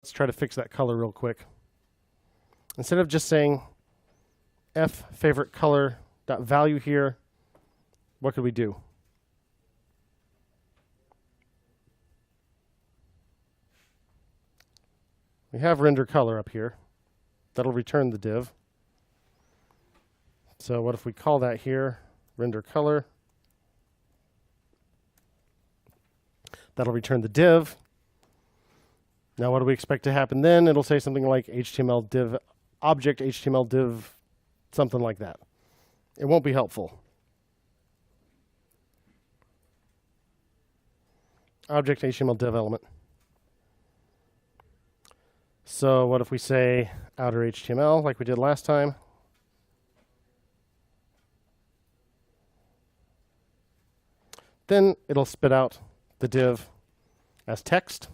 Let's try to fix that color real quick. Instead of just saying f favorite color dot value here, what could we do? We have render color up here. That'll return the div. So what if we call that here render color? That'll return the div. Now what do we expect to happen then? It'll say something like HTML div object, HTML div, something like that. It won't be helpful. Object HTML div element. So what if we say outer HTML like we did last time? Then it'll spit out the div as text,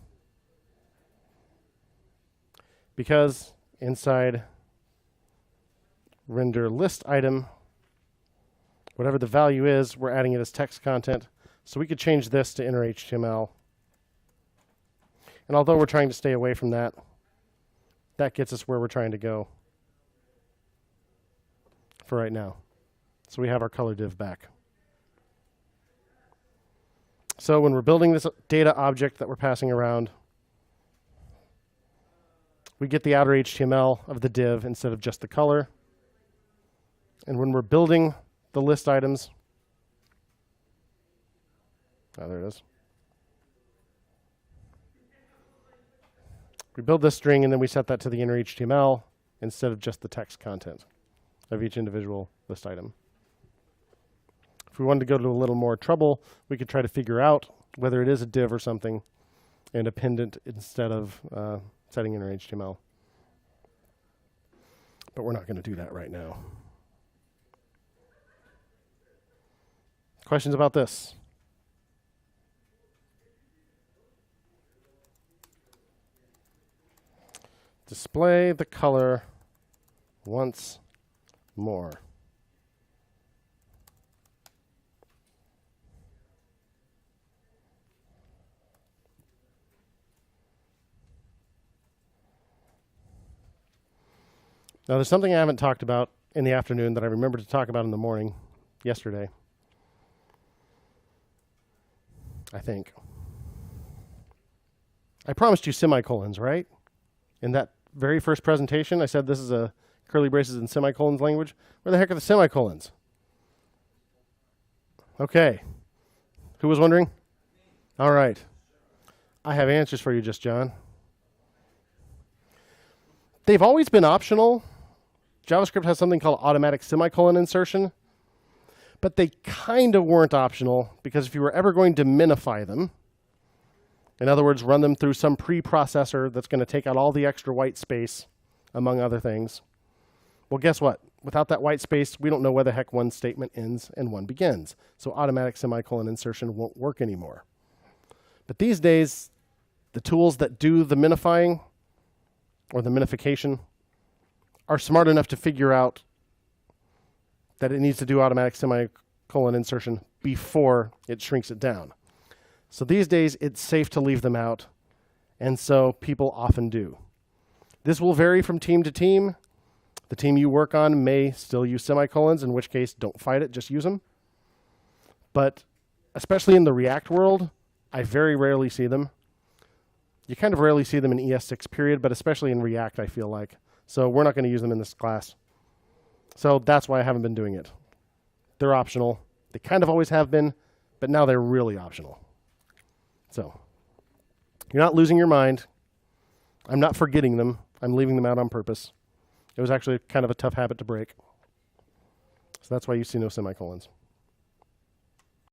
because inside render list item, whatever the value is, we're adding it as text content. So we could change this to inner HTML. And although we're trying to stay away from that, that gets us where we're trying to go for right now. So we have our color div back. So when we're building this data object that we're passing around, we get the outer HTML of the div instead of just the color. And when we're building the list items, oh, there it is. We build this string and then we set that to the inner HTML instead of just the text content of each individual list item. If we wanted to go to a little more trouble, we could try to figure out whether it is a div or something and append it instead of setting inner HTML. But we're not going to do that right now. Questions about this? Display the color once more. Now, there's something I haven't talked about in the afternoon that I remembered to talk about in the morning yesterday, I think. I promised you semicolons, right? In that very first presentation, I said this is a curly braces and semicolons language. Where the heck are the semicolons? Okay. Who was wondering? All right. I have answers for you, Just John. They've always been optional. JavaScript has something called automatic semicolon insertion, but they kind of weren't optional, because if you were ever going to minify them, in other words, run them through some preprocessor that's going to take out all the extra white space, among other things, well, guess what? Without that white space, we don't know where the heck one statement ends and one begins. So automatic semicolon insertion won't work anymore. But these days, the tools that do the minifying or the minification are smart enough to figure out that it needs to do automatic semicolon insertion before it shrinks it down. So these days, it's safe to leave them out, and so people often do. This will vary from team to team. The team you work on may still use semicolons, in which case, don't fight it, just use them. But especially in the React world, I very rarely see them. You kind of rarely see them in ES6 period, but especially in React, I feel like. So we're not going to use them in this class. So that's why I haven't been doing it. They're optional. They kind of always have been, but now they're really optional. So you're not losing your mind. I'm not forgetting them. I'm leaving them out on purpose. It was actually kind of a tough habit to break. So that's why you see no semicolons.